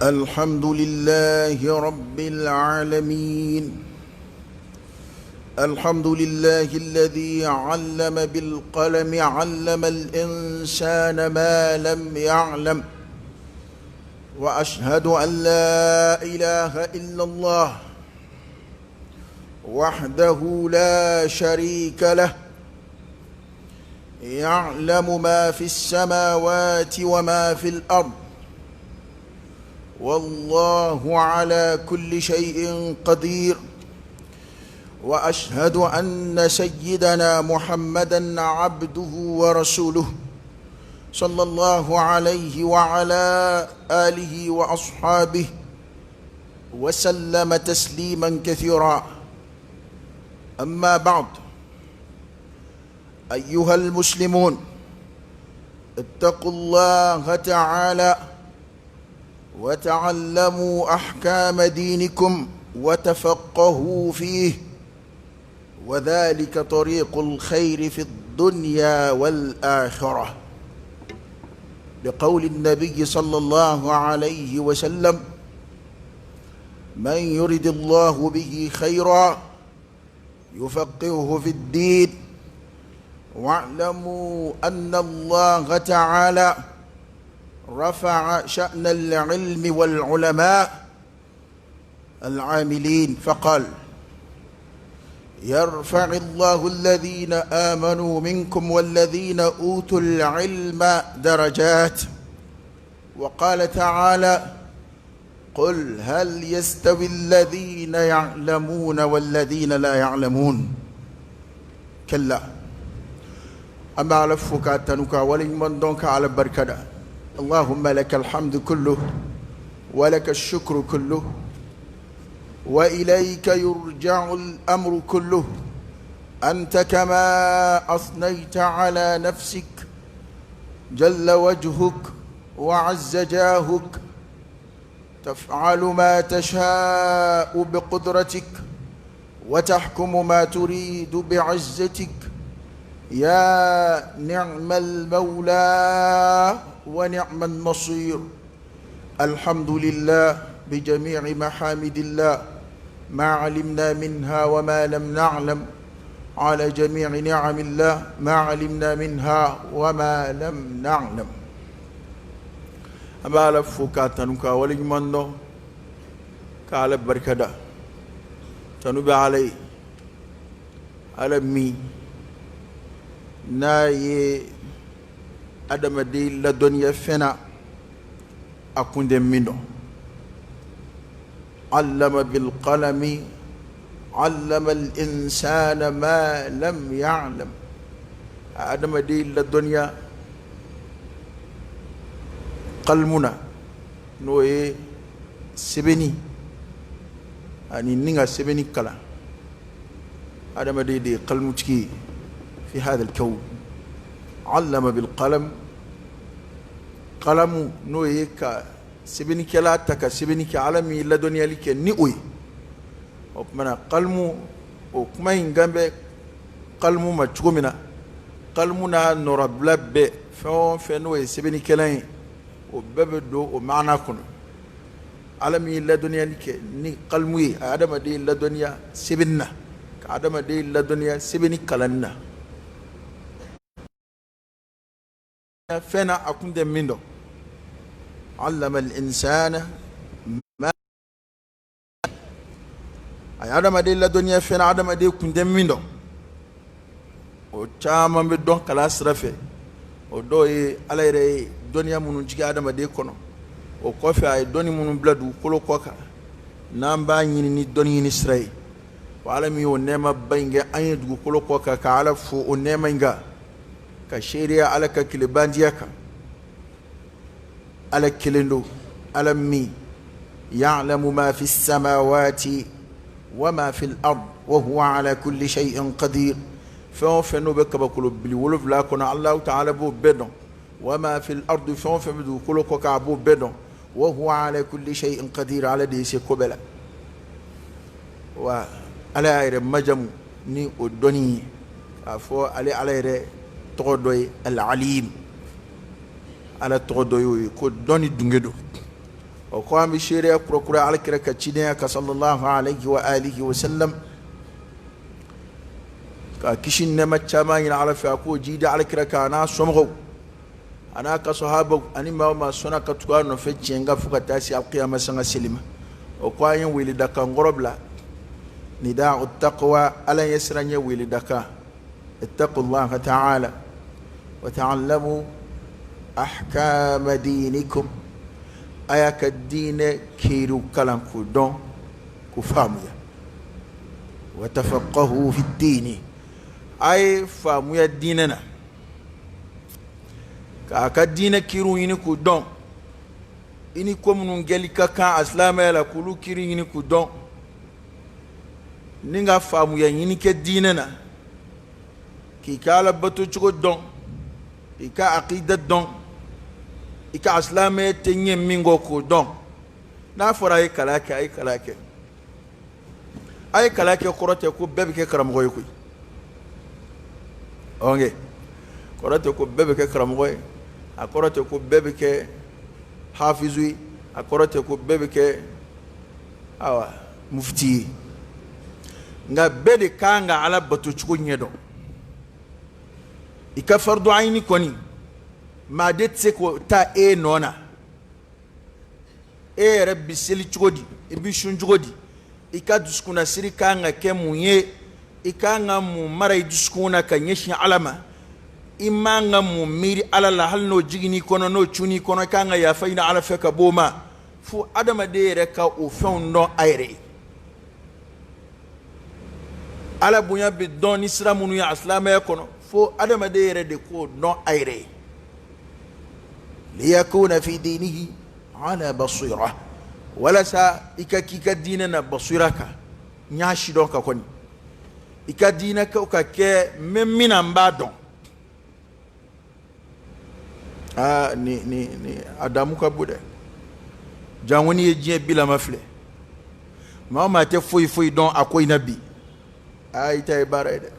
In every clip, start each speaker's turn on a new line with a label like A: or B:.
A: الحمد لله رب العالمين. الحمد لله الذي علم بالقلم، علم الإنسان ما لم يعلم. وأشهد أن لا إله إلا الله وحده لا شريك له، يعلم ما في السماوات وما في الأرض، والله على كل شيء قدير. وأشهد أن سيدنا محمدًا عبده ورسوله، صلى الله عليه وعلى آله وأصحابه وسلم تسليمًا كثيرا. أما بعد، أيها المسلمون، اتقوا الله تعالى وتعلموا أحكام دينكم وتفقهوا فيه، وذلك طريق الخير في الدنيا والآخرة، لقول النبي صلى الله عليه وسلم: من يرد الله به خيرا يفقهه في الدين. واعلموا أن الله تعالى رفع شأن العلم والعلماء العاملين فقال: يرفع الله الذين آمنوا منكم والذين أوتوا العلم درجات. وقال تعالى: قل هل يستوي الذين يعلمون والذين لا يعلمون؟ كلا. أما على فكاتنك ولمن دونك على بركة. اللهم لك الحمد كله ولك الشكر كله وإليك يرجع الأمر كله. أنت كما أثنيت على نفسك جل وجهك وعز جاهك، تفعل ما تشاء بقدرتك وتحكم ما تريد بعزتك. يا نعم المولى ونعم النصير. الحمد لله بجميع محامد الله، ما علمنا منها وما لم نعلم، على جميع نعم الله ما علمنا منها وما لم نعلم. أما لفوكا تنوكا ولجمانو كالب بركدا تنوبي علي على مي ناي أدم دي لدنيا فنا أكون دي منو. علم بالقلم، علم الإنسان ما لم يعلم. أدم دي لدنيا قلمنا نوي سبني أني نيغا سبني كلا. أدم دي قلمتكي في هذا الكون. علم بالقلم، قلم نوي كا سبني كلا تكا سبني كعالمي لدنيا لك نئوي وكمنا قلمو وكما ينغمب قلمو ما تشغمنا قلمنا نرب لب فنوي سبني كلا وببدو ومعنا كنا عالمي لدنيا لك ني قلموي. آدم دي لدنيا سبنا، آدم دي لدنيا سبني كلنا فنا أكون دم منه. علم الإنسان ما آدم دي لدنيا فنا آدم دي كون دم منه. وشام بدون كلاس رفع ودوي على رأي دنيا منوجي آدم دي كونه وكوفي أي دنيا منو بلادو كلو كوكا نامبا يني دنيا نسرائيل وعلمي ونما بينجا أي دو كلو كوكا كعلف ونما ينجا كشيريا على ككلباندياكا على كلندو على مي يعلم ما في السماوات وما في الأرض وهو على كل شيء قدير. فنو بك بكل بالولف لا كنا الله تعالى بو بدن وما في الأرض فنو كل كوكا بو بدن وهو على كل شيء قدير. على ديسي كوبلا وعلى غير مجمو ni o doni afo ale alaire todoy al alim ala todoy ko doni dungedo وقام بشيرة كركرة على كركة تشينيا صلى الله عليه وآله وسلم كشين نما تشامين على فاكو جيد على كركة أنا سمغو أنا كصحابة أنا ما سنا كتوان نفتشينغا فكتاسي القيامة سنة سلمة وقاين ولدك غرب لا نداء التقوى ألا يسرني ولدك اتقوا الله تعالى وتعلموا أحكام دينكم أياك الدين كيرو كلام كودون كفاميا وتفقهوا في الدين أي فاميا ديننا كاكا الدين كيرو ينكو دون إني كوم نجلك كان أسلام يلا كلو كيري ينكو دون نيغا فاميا ينك ديننا كي كالا بتو تشكو دون إكا عقيدة دون إكا أسلامي تنين مينغو كو دون نافر أي كلاكي أي كلاكي أي كلاكي قرأت يكو بيبكي كرمغوي كوي أونغي قرأت يكو بيبكي كرمغوي أقرأت يكو بيبكي حافظوي أقرأت يكو بيبكي أوا مفتي nga bede kanga ala batu chuko nyedo ika fardu aini koni ma detse ko ta e nona e rabbi seli chugodi e bi shun chugodi ika duskuna siri kanga ke munye ikanga mu marai duskuna ka nyeshi alama imanga mu miri ala la halno jigini kono no chuni kono kanga ya faina ala feka boma fu adama de reka o fondo aire ala bunya be don islamunu ya aslama ya kono fo adama de yere de ko non aire liyakuna fi dinihi ala basira wala sa ikakika dinana basiraka nyashi don ka koni ikadina ka ke memina mbadon ni adamu ka bude jangoni ye jie bila mafle ma te foi don akoy nabi ita ibaraide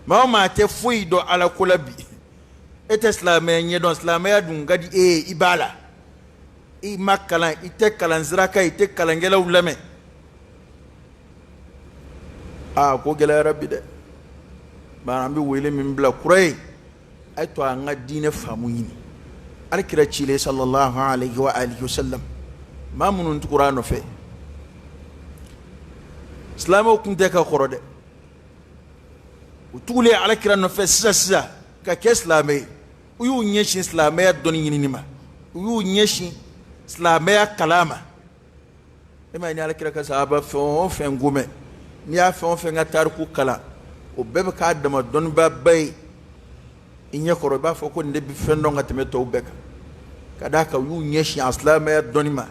A: ma te fui do ala kulabi ete islamé nyedon islamé dun gadi ibala i makala ite kalanzraka ite kalangela ulame ko gela rabbi de barambi wele min bla kuray ay to nga dine famu yini alkira chile sallallahu alayhi wa alihi wasallam ma munun qur'ano fe islamo kunte ka korode utule ala kira no fe sisa ka ke islamé uyu nyeshi islamé doni yinima uyu nyeshi islamé kalama ema ni ala kira ka sahaba fe ngume ni a fe ngatar ku kala o bebe ka dama don ba bay inya koro ba fo ko ndebi fendo ngateme to beka kada ka uyu nyeshi islamé donima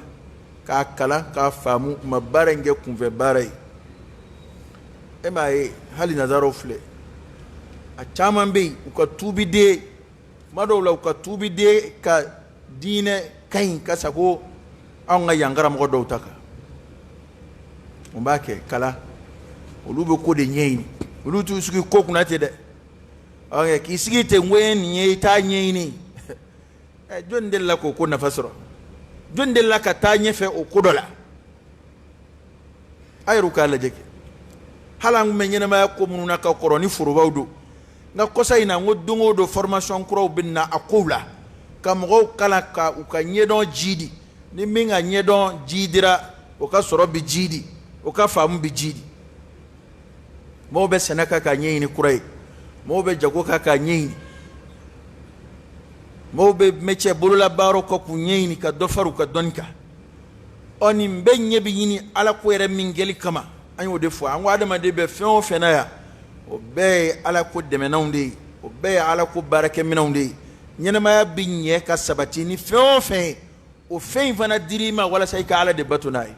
A: ka kala ka famu mabarenge kunve barai ema hali nazaro fle a chaman be uka tubi de madola uka tubi de ka dine kain ka sako an ga yangara mo do taka umbake kala ulube ko de nyeini ulutu suki ko kuna te de an ki sigi te ngwen nye ta nyeini jon de la ko na fasro jon de la ka ta nyefe o kodola ayru kala jeke halang menyena ma ko mununa ka koroni furubawdo nga kosa ina ngodungo do formation kro binna akula kam go kala ka uka nyedon jidi ni minga nyedon jidira o ka soro bi jidi o ka famu bi jidi mo be senaka ka nyini kurai mo be jago ka nyini mo be meche bulula baro ko ku nyini ka dofaru ka donka oni mbenye bi yini ala ko ere mingeli kama anyo de fo an wada ma de be fen fena ya o be ala ko de menonde o be ala ko barake menonde nyena ma binye ka sabati ni fen o fen fana dirima wala sai ka ala de batunai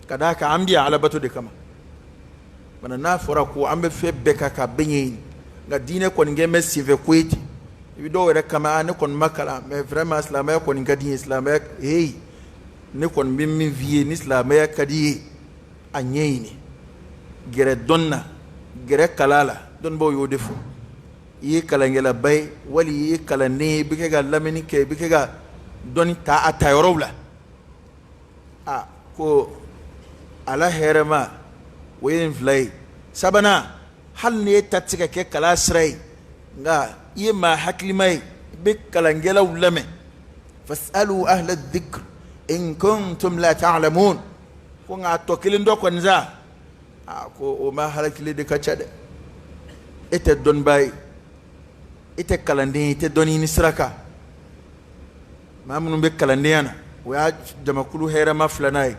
A: kada ka amdi ala batu de kama mana na fora ko ambe fe beka ka benye nga dine ko nge mesive kweti ibido wera kama ne kon makala mais vraiment islamaya ko ngadi islamaya ne kon bimmi vie ni islamaya kadi anyeyni gere donna gere kalala don bo yo defo ye kalangela bay wali ye kalane bike ga lamini ke bike ga doni ta atayoro la ko ala herema wayin flay sabana hal ne tatsika ke kala srai nga ye ma haklimai be kalangela ulame fasalu ahla adh-dhikr in kuntum la ta'lamun ko nga to kilindo ko nza ko o ma halakile de kachade ete don bay ite kalande ite doni ni sraka mamunu be kalande yana wa jamakulu herema flanai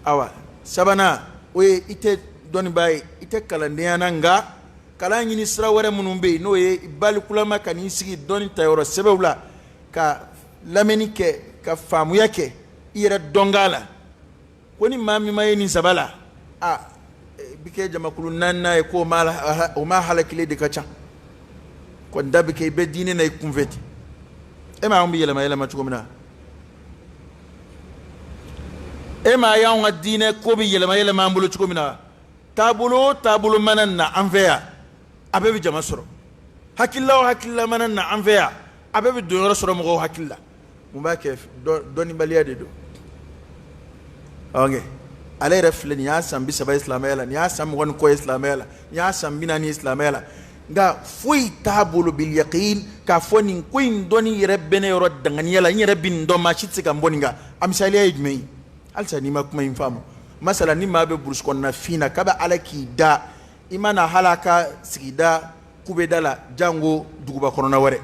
A: awa sabana we ite doni bay ite kalande yana nga kala nyini sira wɛrɛ minnu bɛ yen n'o ye bali kulama ka n'i sigi dɔnni tayɔrɔ sɛbɛnw la ka lamɛnni kɛ ka faamuya kɛ i yɛrɛ dɔnka la ko ni maa min ma ye nin saba la bi kɛ jamakulu naaninan ye ko o ma halakile de ka ca kɔni da bi kɛ i bɛ diinɛ na i kunfɛ ten e ma anw bɛ yɛlɛma yɛlɛma cogo min na e ma y'anw ka diinɛ ko bɛ yɛlɛma yɛlɛma an bolo cogo min na taabolo o taabolo mana na an fɛ yan a bɛɛ bɛ jama sɔrɔ hakilila o hakilila mana na an fɛ yan a bɛɛ bɛ donyɔrɔ sɔrɔ mɔgɔw hakili la mun b'a kɛ dɔnnibaliya de don ale yɛrɛ filɛ nin y'a san 30 ye silamɛya la nin y'a san 20 ni kɔ ye silamɛya la nin y'a san 40 ye silamɛya la nka foyi t'a bolo bil yaqin k'a fɔ nin ko in dɔnni yɛrɛ bɛ ne yɔrɔ danganiya la n yɛrɛ bɛ nin dɔn maa si tɛ se ka n bɔ nin kan a misaliya ye jumɛn ye halisa n'i ma kuma in faamu masala ni maa bɛ burusi kɔnɔna fin na k'a bɛ ala k'i da i mana hala ka sigida kubeda la jango duguba kɔnɔna wɛrɛ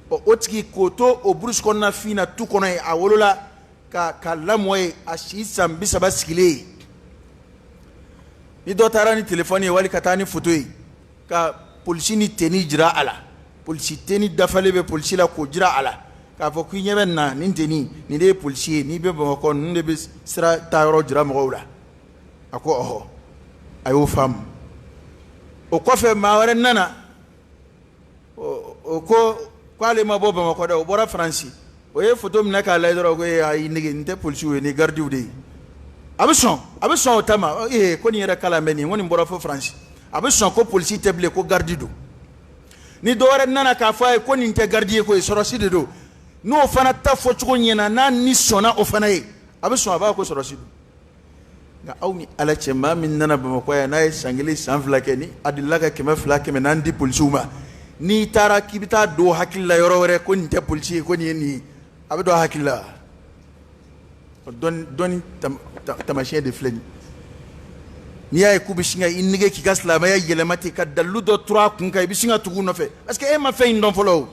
A: o tigi k'o to o burusi kɔnɔna fin na tu kɔnɔ ye a wolola ka lamɔ ye a si san 30 sigilen ye ni dɔ taara ni telefɔni ye wali ka taa ni foto ye ka polisi ni teni jira a la polisi teni dafalen bɛ polisi la k'o jira a la k'a fɔ k'i ɲɛ bɛ na nin teni nin de ye polisi ye n'i bɛ bamakɔ ninnu de bɛ sira taa yɔrɔ jira mɔgɔw la a ko ɔhɔ a y'o faamu o kɔfɛ maa wɛrɛ nana o ko k'ale ma bɔ bamakɔ dɛ o bɔra faransi o ye foto minɛ k'a lajɛ dɔrɔn ko ayi nege nin tɛ polisiw ye ni gardiw de ye a bɛ sɔn o ta ma ko nin yɛrɛ kalan bɛ nin ko nin bɔra fo faransi a bɛ sɔn ko polisi tɛ bilen ko gardi don ni dɔ wɛrɛ nana k'a fɔ a ye ko nin tɛ gardi ye ko ye sɔrɔsi de don n'o fana ta fɔ cogo ɲɛna n'a ni sɔnna o fana ye a bɛ sɔn a b'a ko sɔrɔsi don nka aw ni ala cɛ maa min nana bamakɔ yan n'a ye san 1 san 2 kɛ ni a delila ka 200 400 di polisiw ma n'i taara k'i bɛ taa don hakili la yɔrɔ wɛrɛ ko nin tɛ polisi ye ko nin ye nin ye a bɛ don hakili la dɔnni tamasiyɛn de filɛ nin n'i y'a ye k'u bɛ sin ka i nege k'i ka silamɛya yɛlɛma ten ka dalilu dɔ turu a kun kan i bɛ sin ka tugu u nɔfɛ parce que e ma fɛn in dɔn fɔlɔ o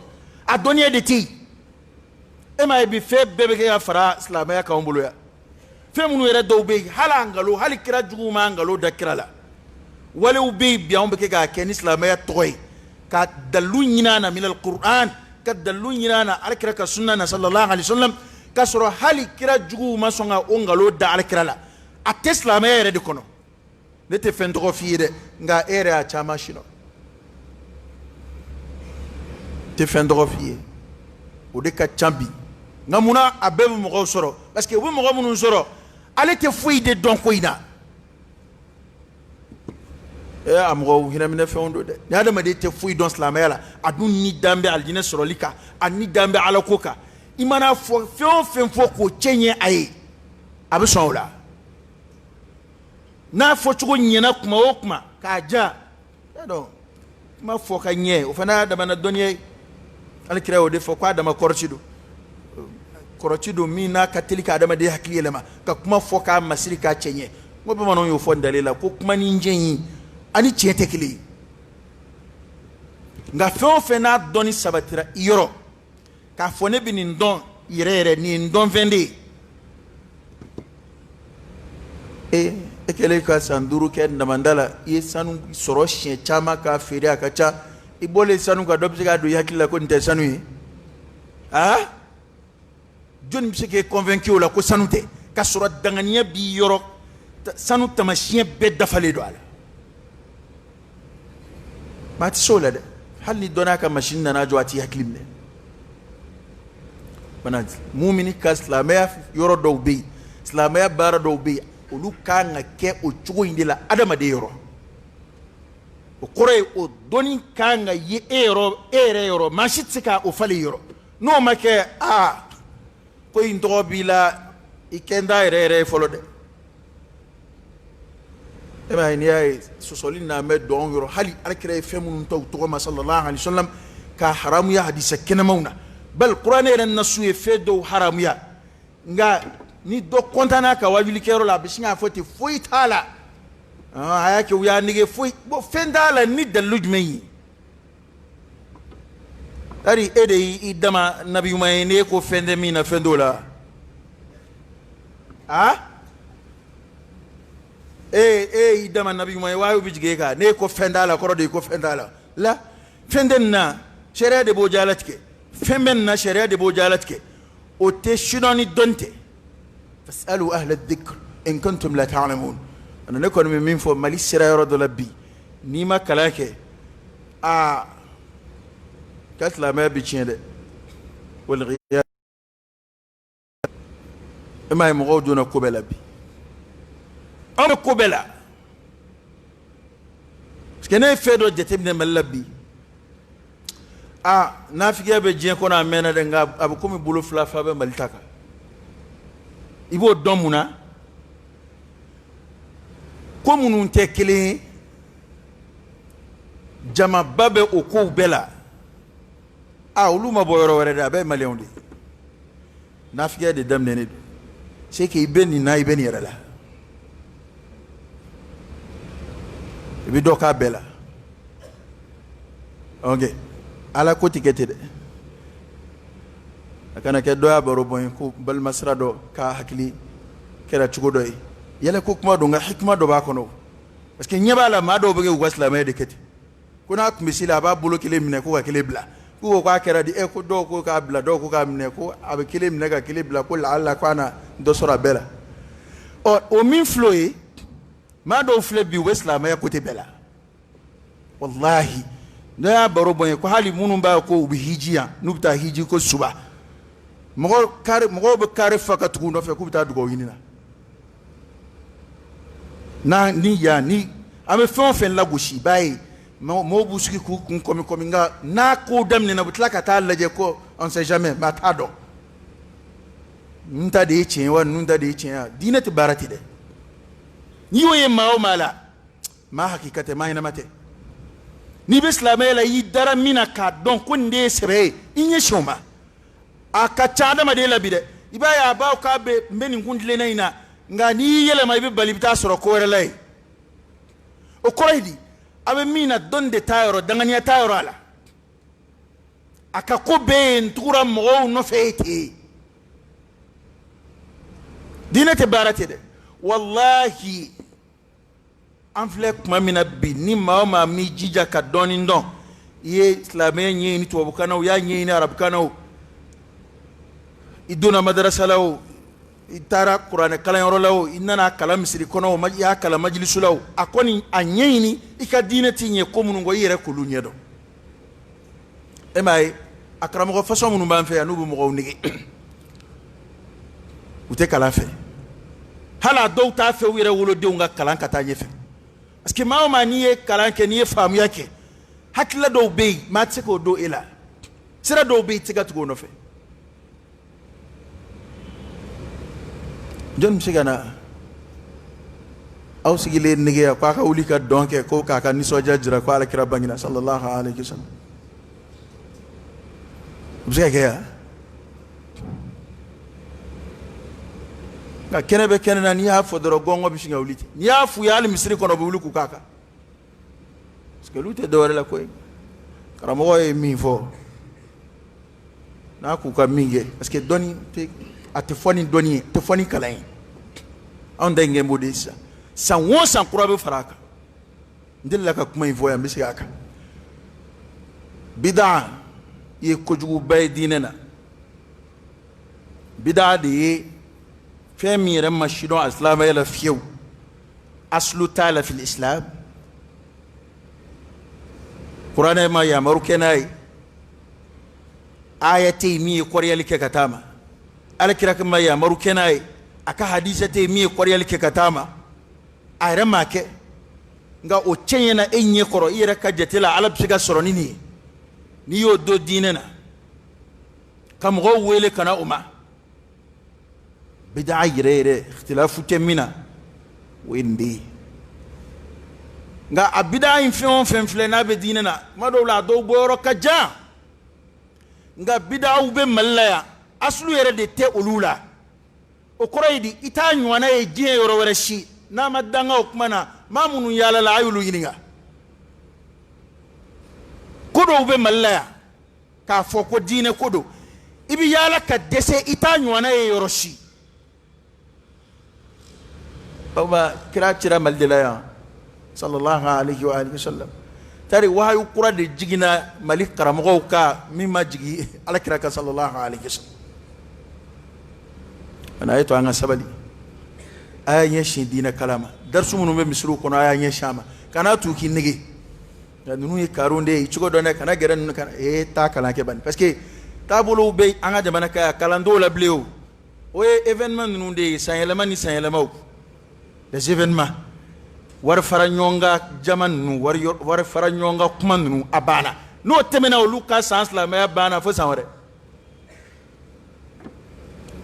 A: a dɔnniya de tɛ yen e m'a ye bi fɛn bɛɛ bɛ kɛ ka fara silamɛya k'anw bolo yan fɛn minnu yɛrɛ dɔw bɛ yen hali a nkalon hali kira juguw ma nkalon da kira la walew bɛ yen bi anw bɛ kɛ k'a kɛ ni silamɛya tɔgɔ ye ka dalilu ɲini a na minal Qur'an ka dalilu ɲini a na alakira ka sunna na sallallahu alaihi wasallam k'a sɔrɔ hali kira juguw ma sɔn ka o nkalon da alakira la a tɛ silamɛya yɛrɛ de kɔnɔ ne tɛ fɛn tɔgɔ f'i ye dɛ nka e yɛrɛ y'a caman sinɔ tɛ fɛn tɔgɔ f'i ye o de ka ca bi nka munna a bɛɛ bɛ mɔgɔw sɔrɔ parce que u bɛ mɔgɔ minnu sɔrɔ ale tɛ foyi de dɔn ko in na a mɔgɔw hinɛminɛ fɛnw don dɛ ni adamaden tɛ foyi dɔn silamɛya la a dun ni dan bɛ alijinɛ sɔrɔli kan a ni dan bɛ ala ko kan i mana fɔ fɛn o fɛn fɔ k'o cɛ ɲɛ a ye a bɛ sɔn o la n'a fɔcogo ɲɛna kuma o kuma k'a ja i y'a dɔn kuma fɔ ka ɲɛ o fana y'a damana dɔnniya ye alikira y'o de fɔ k'a dama kɔrɔci don min n'a ka teli ka adamaden hakili yɛlɛma ka kuma fɔ k'a masiri k'a cɛ ɲɛ n ko bamananw y'o fɔ n dalen la ko kuma ni jɛ in ani tiɲɛ tɛ kelen ye nka fɛn o fɛn n'a dɔnni sabatira i yɔrɔ k'a fɔ ne bɛ nin dɔn yɛrɛ yɛrɛ nin ye n dɔnfɛn de ye e kɛlen ka san 5 kɛ damanda la i ye sanu sɔrɔ siɲɛ caman k'a feere a ka ca i bɔlen sanu kan dɔ bɛ se k'a don i hakili la ko nin tɛ sanu ye jɔnni bɛ se k'e convaincu o la ko sanu tɛ ka sɔrɔ danganiya b'i yɔrɔ sanu tamasiyɛn bɛɛ dafalen don a la maa tɛ se o la dɛ hali ni dɔnna ka machine nana jɔ a t'i hakili minɛ bana mumini ka silamɛya yɔrɔ dɔw bɛ yen silamɛya baara dɔw bɛ yen olu kan ka kɛ o cogo in de la adamaden yɔrɔ o kore o doni kanga ye ere yoro mashitika o fali yoro no make ko into bila ikenda ere folode ema ni ay sosolina me don yoro hali alkire femun to ma sallallahu alaihi wasallam ka haram ya hadisa kenamauna bal qur'an ere nasu e fedo haram ya nga ni do kontana ka wajuli kero la bishinga foti foi tala aya ke uya nige foi bo fendala ni daluj meyi ari ede idama nabi umay ne ko fende mina fendola idama nabi umay wayu bijige ka ne ko fendala ko de ko fendala la fendenna sharia de bojalatke femmenna sharia de bojalatke o te shidoni donte fasalu ahla adh-dhikr in kuntum la ta'lamun ana ne ko min fo mali sira yoro labbi ni ma kalake katla ma bi tiende wal ghiyab ma yamuduna kubela bi am kubela skene fedo jetemne malabi nafige be jien ko na mena de nga abu komi bulu fla fa be malitaka ibo domuna ko munun te kele jama babe o ko bela uluma boyoro wore da be maleondi nafige de damne ne c'est que ibeni na ibeni yarala ibi doka bela okay ala ko tikete de akana ke doya baro boy ko bal masrado ka hakli kera chugo doy yele ko kuma do nga hikma do ba kono parce que nyaba ma do bege wasla me de kete kuna ko misila ba bulo kile mine ko ka kile bla ko ko kera di ko do ko ka bla do ko ka mine ko abe kile mine ka kile bla ko la alla kana do sora bela o min floye ma do fle bi wasla me ko te bela wallahi na ya baro boye ko hali munun ba ko bi hijiya nubta hiji ko suba mo be kare fakat ku no fe ku ta dugo yinina na ni ya ni ame fen la gushi bayi mo buski ku komi nga na ko damne na butla ka ta laje ko on sait jamais ma ta do nta de chen wa nta de chen ya dinati barati de ni woye mao mala ma hakikate ma ina mate ni bislamela yi dara mina ka don ko nde sebe inye shoma aka chada ma de labide ibaya ba ka be mbeni ngundle na ina nga ni yele ma ibe balibita soro ko relay o koydi abe mina don de tayro dangania tayro ala aka ko be ntura mo no fete dinate barate de wallahi anflek mamina bi ni ma mi jija ka doni ndon ye islamé ni to kana ya ni arab kana iduna madrasa law itara qur'an kala yoro law inna kala misri kono ma ya kala majlisu law akoni anyeni ikadinati nye ko mun ngo yire kulu nyedo emay akramo ko façon mun ban fe anubu mo nigi ute kala fe hala do ta fe wire wolo de nga kala kata nye fe parce que ma ni e kala ke ni famu yake hakla do be ma tsiko do ila sira do be tiga to no fe jon sigana aw sigile nige ya ka wuli ka donke ko ka ni soja jira ko ala kira bangina sallallahu alaihi wasallam ubsege ya ka kenebe kenena ni ha fodoro gongo bi singa wuliti ni ha fu ya al misri kono bi wuli ku kaka parce que lute do la koy karamo e mi fo na ku ka minge parce que doni te atefoni doni te foni kalain on denge modisa san won san kurabe faraka ndilla ka kuma info ya misi aka bid'a ye kojugu bay dinena bid'a de femi ran mashido islam ya la fiu aslu ta'ala fil islam qur'ana ma ya maru kenai ayati mi koriyal ke katama alkira kuma ya maru kenai aka hadisate mi koriyal ke katama ayra make nga o cɛɲɛna e ɲɛ kɔrɔ i yɛrɛ ka jate la ala bɛ se ka sɔrɔ ni nin ye n'i y'o don diinɛ na ka mɔgɔw wele ka na o ma bidaa yɛrɛ yɛrɛ ikhtilafu tɛ min na o ye nin de ye nga a bidaa in fɛn o fɛn filɛ n'a bɛ diinɛ na tuma dɔw la a dɔw bɔyɔrɔ ka jan nga bidaaw bɛ mali la yan asulu yɛrɛ de tɛ olu la o kɔrɔ ye di i t'a ɲɔgɔnna ye diɲɛ yɔrɔ wɛrɛ si n'a ma danga o kuma na maa minnu yaala la a y'olu ɲininka ko dɔw bɛ mali la yan k'a fɔ ko diinɛ ko don i bɛ yaala ka dɛsɛ i t'a ɲɔgɔnna ye yɔrɔ si baba kira cira mali de la yan sallallahu alaihi wa alihi wasallam tari wahayu kura de jigina mali karamɔgɔw ka min ma jigi alakira ka sallallahu alaihi wasallam ana ayi to an ka sabali a y'a ɲɛsin diinɛ kala ma darisu minnu bɛ misiriw kɔnɔ a y'a ɲɛsin a ma kana t'u k'i nege nka ninnu ye karon de ye cogo dɔ dɛ kana gɛrɛ ninnu kana taa kalan kɛ bani parce que taabolow bɛ an ka jamana ka kalan t'o la bilen o ye événement ninnu de ye sanyɛlɛma ni sanyɛlɛmaw les événements wari fara ɲɔgɔn kan jama ninnu wari fara ɲɔgɔn kan kuma ninnu a banna n'o tɛmɛna olu ka san silamɛya banna fo san wɛrɛ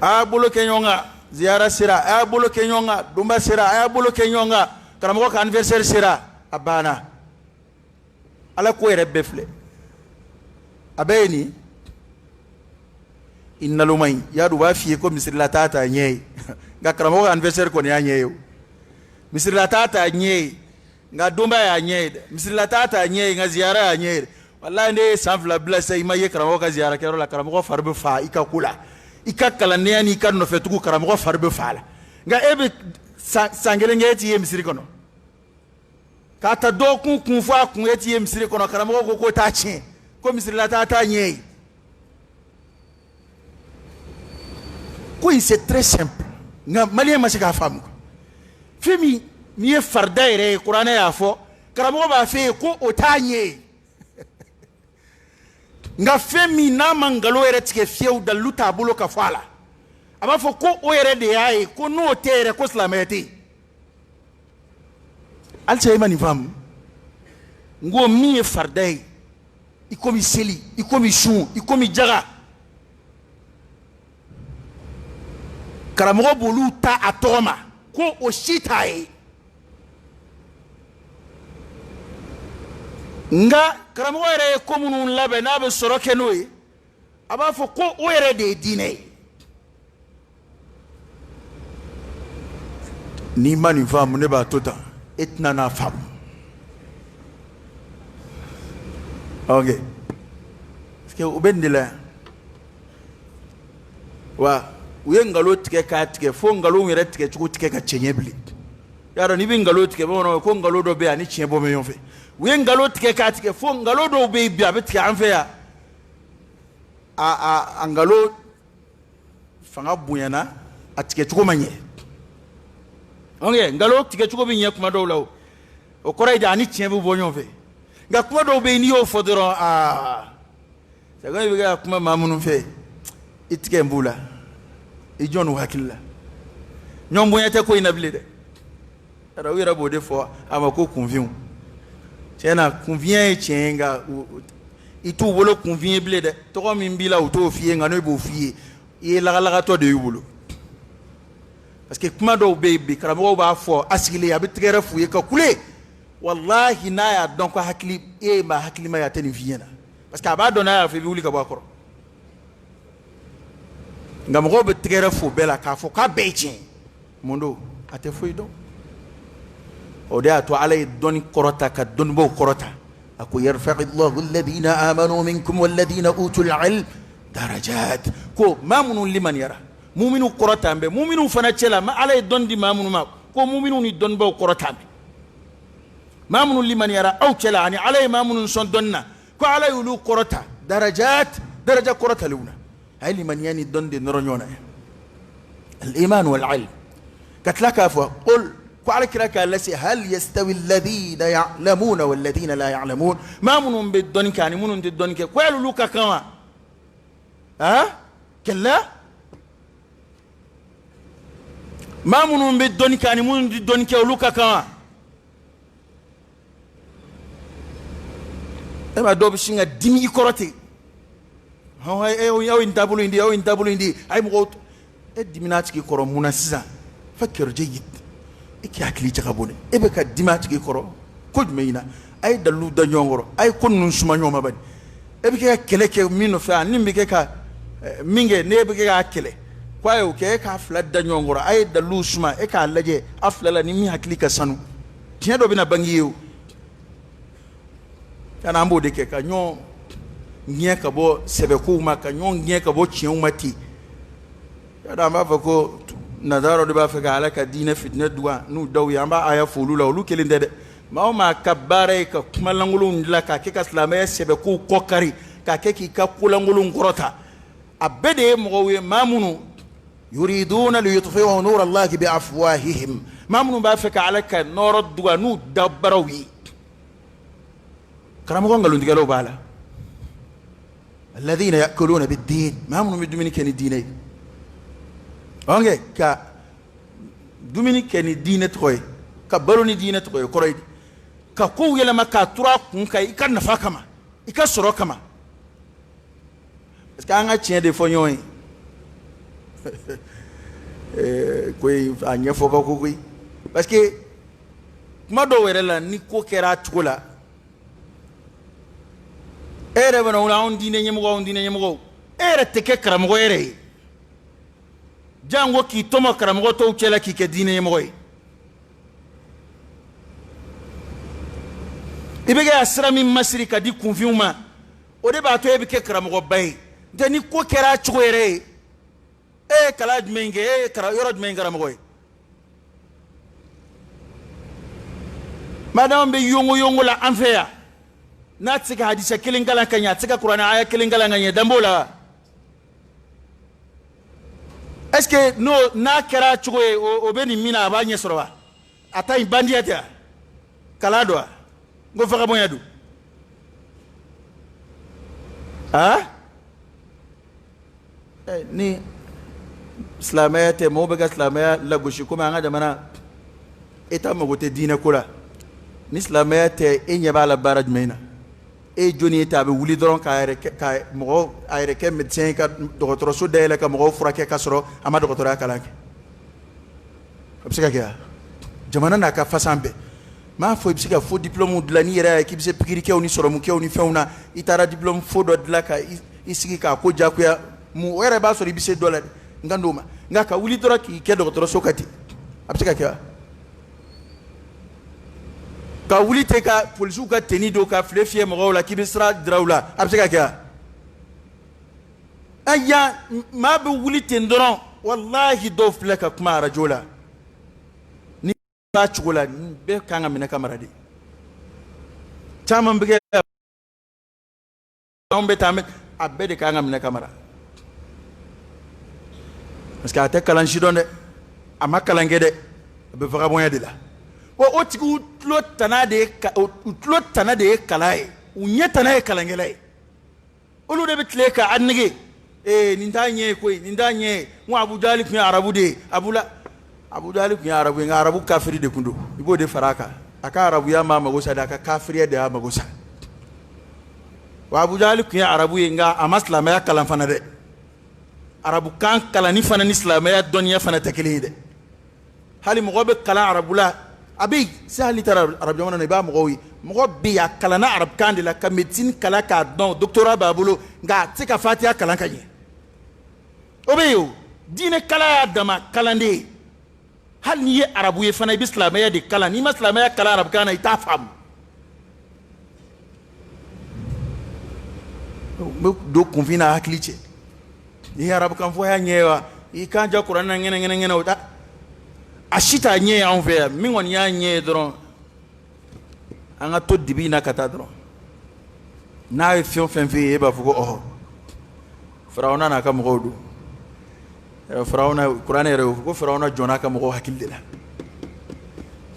A: a y'a bolo kɛ ɲɔgɔn kan ziyara sera a y'a bolo kɛ ɲɔgɔn kan donba sera a y'a bolo kɛ ɲɔgɔn kan karamɔgɔ ka anniversaire sera a banna ala ko yɛrɛ bɛɛ filɛ a bɛɛ ye nin i naloma in y'a dɔn u b'a f'i ye ko misirila taa t'a ɲɛ ye nka karamɔgɔ ka anniversaire kɔni y'a ɲɛ ye o misirila taa t'a ɲɛ ye nka donba y'a ɲɛ ye dɛ misirila taa t'a ɲɛ ye nka ziyara y'a ɲɛ ye dɛ walayi ne ye san 2 bila sisan i ma ye karamɔgɔ ka ziyara kɛyɔrɔ la karamɔgɔ fari bɛ fa i ka ko la i ka kalandenya n'i ka nɔfɛtugu karamɔgɔ fari bɛ fa la nka e bɛ san kelen kɛ e t'i ye misiri kɔnɔ k'a ta dɔgɔkun kun fɔ a kun e t'i ye misiri kɔnɔ karamɔgɔ ko k'o t'a tiɲɛ ko misirila taa t'a ɲɛ ye ko in c'est très simple nka maliyɛn ma se k'a faamu fɛn min n'i ye farida yɛrɛ ye kuranɛ y'a fɔ karamɔgɔ b'a f'e ye ko o t'a ɲɛ ye nka fɛn min n'a ma nkalon yɛrɛ tigɛ fiyewu dalilu t'a bolo ka fɔ a la a b'a fɔ ko o yɛrɛ de y'a ye ko n'o tɛ yɛrɛ ko silamɛya tɛ yen halisa e ma nin faamu n ko min ye farida ye i komi seli i komi sun i komi jaga karamɔgɔ b'olu ta a tɔgɔ ma ko o si t'a ye nka karamɔgɔ yɛrɛ ye ko minnu labɛn n'a bɛ sɔrɔ kɛ n'o ye a b'a fɔ ko o yɛrɛ de ye diinɛ ye n'i ma nin faamu ne b'a to tan e tɛna n'a faamu ok parce que u bɛ nin de la yan wa u ye nkalon tigɛ k'a tigɛ fo nkalon yɛrɛ tigɛ cogo tigɛ ka cɛɲɛ bilen y'a dɔn n'i bɛ nkalon tigɛ bamananw ko nkalon dɔ bɛ yan ani tiɲɛ bɔ bɛ ɲɔgɔn fɛ u ye nkalon tigɛ k'a tigɛ fo nkalon dɔw bɛ yen bi a bɛ tigɛ an fɛ yan a nkalon fanga bonyana a tigɛ cogo ma ɲɛ ok nkalon tigɛ cogo bɛ ɲɛ kuma dɔw la o kɔrɔ ye de ani tiɲɛ bɛ bɔ ɲɔgɔn fɛ nka kuma dɔw bɛ yen n'i y'o fɔ dɔrɔn sɛgɛn bɛ kɛ ka kuma maa minnu fɛ i tigɛ n b'u la i jɔn n'u hakili la ɲɔgɔn bonya tɛ ko in na bilen dɛ yàrá u yɛrɛ b'o de fɔ a ma ko kunfinw tiɲɛ na kunfinya ye tiɲɛ ye nka i t'u bolo kunfin ye bilen dɛ tɔgɔ min b'i la u t'o f'i ye nka n'o b'o f'i ye i ye lagalagatɔ de y'u bolo parce que kuma dɔw bɛ yen bi karamɔgɔw b'a fɔ a sigilen a bɛ tɛgɛrɛ f'u ye ka kule walahi n'a y'a dɔn ko hakili e ma hakilima ye a tɛ nin f'i ɲɛna parce que a b'a dɔn n'a y'a fɔ i bɛ wuli ka bɔ a kɔrɔ nka mɔgɔw bɛ tɛgɛrɛ f'o bɛɛ la k'a fɔ k'a bɛɛ ye tiɲɛ mun don a tɛ foyi dɔn o de y'a to ala ye dɔnni kɔrɔta ka dɔnnibaw kɔrɔta a ko yarfa'illahu alladhina amanu minkum walladhina utul ilm darajat ko maa minnu limaniyara muminu kɔrɔta an bɛ muminu fana cɛ la ala ye dɔnni di maa minnu ma ko muminu ni dɔnnibaw kɔrɔta an bɛ maa minnu limaniyara aw cɛ la ani ala ye maa minnu sɔn dɔnni na ko ala y'olu kɔrɔta darajat daraja kɔrɔtalenw na a ye limaniya ni dɔnni de nɔrɔ ɲɔgɔn na al-iman wal-ilm ka tila k'a fɔ qul ko ala kira k'a lase hal yastawi alladhina ya'lamuna walladhina la ya'lamun maa minnu bɛ dɔnni kɛ ani minnu tɛ dɔnni kɛ ko y'olu ka kan wa kɛlɛ maa minnu bɛ dɔnni kɛ ani minnu tɛ dɔnni kɛ olu ka kan wa e ma do bishinga dimi ikorote ha e in tabulu indi ay mo e diminati ki koro munasiza fakir jayyid iki akli jagabone e be ka dimati ki koro ko meina ay dalu da nyongoro ay konnun suma nyoma badi e be ka keleke mino fa nimbe ka minge ne be ka kele kwayo ke ka flat da nyongoro ay dalu suma e ka laje aflala ni mi hakli ka sanu tiya do bina bangiyo kana ambo de ke ka nyon nye ka bo sebe ko ma ka nyon nye ka bo chien mati ya da ma fa ko nadaro de ba fa ka ala ka dina fitna duwa nu daw ya ba aya fulu la lu kelin de ma o ma kabare ka kumalangulu ndla ka ke ka slama sebe ko kokari ka ke ki ka kulangulu ngorota abede mo we mamunu yuriduna li yutfi'u nur allah bi afwahihim mamunu ba fa ka ala ka noro duwa nu dabbarawi karamo ngalun digalo bala الذين يأكلون بالدين ما هم من دومينيكان الديني أوكي كا دومينيكان الدين تقوي كبروني الدين تقوي كوريد كقوي لما كاتورا كونكا يكان نفا كما يكان سرو كما بس كان عشان دفونيوي كوي أني فوكا كوي بس كي ما دوّرلا نيكو كرا تقولا ere bana una on dine nyemo ere teke karamogo ere jango ki toma karamogo to chela ki ke dine nyemo ibege asra min masri ka di confiuma o de ba to e ke karamogo bay de ni ko kera chugo ere e kala dmenge e kara yoro dmenge karamogo madam be yongo la anfeya na tsika hadisa kilingala kanya tsika qur'ana aya kilingala nganya dambola est-ce que no na kera chugo o beni mina ba nye soroba ata bandiata kala do ngo faka bonya du ha ni islamaya te mo be ga islamaya la goshi kuma nga jamana eta mo gote dina kula ni islamaya te enya bala baraj meina e joni tabe wuli doron ka mo ayre ke médecin ka docteur so dele ka mo furake ka soro ama docteur akalanke absika kia jamana na ka fasambe ma fo ibsika fo diplôme de la ni era ki bise pikiri ke oni soro mu ke oni feuna itara diplôme fo do de la ka isiki ka ko jakuya mu were ba soro ibise dollar ngandoma ngaka wuli doron ki ke docteur so kati absika kia ka wuli te ka polisu ka teni do ka flefie mo la kibisra drawla abseka ka aya ma be wuli tendoron wallahi do fleka kuma rajola ni ba chugula be kanga mina kamarade tamam be on be tamet abede kanga mina kamara parce que ate kalan shidonde amakalange de be fara bonya de la o otigu tlot tanade kalai unye tanaye kalangele olu de bitle ka annige nindanye koy nindanye mu abu dalib ni arabu de abu dalib ni arabu nga arabu kafiri de kundo ibo de faraka aka arabu ya mama gosa da aka kafiri de ama gosa wa abu dalib ni arabu nga amaslama ya kalan fana de arabu kan kalani fana ni islam ya dunya fana takili de hali mo be kala arabu la abi sahli tara arab jamana ne ba mogowi mogo bi ya kala na arab kan de la ka médecine kala ka don doctorat babulo nga tika fatia kala kanye obeyo dine kala ya dama kalande hal ni ye arabu ye fana bislam ya de kala ni maslam ya kala arab kan ita fam do konfina hakliche ni arab kan fo ya nyewa I kan ja qur'an ngene oda ashita nye ya onve mi won ya nye dron anga to dibi na kata dron na fion fenfe e ba fugo oh faraona na ka mo godu faraona qur'an ere fugo faraona jona ka mo go hakildela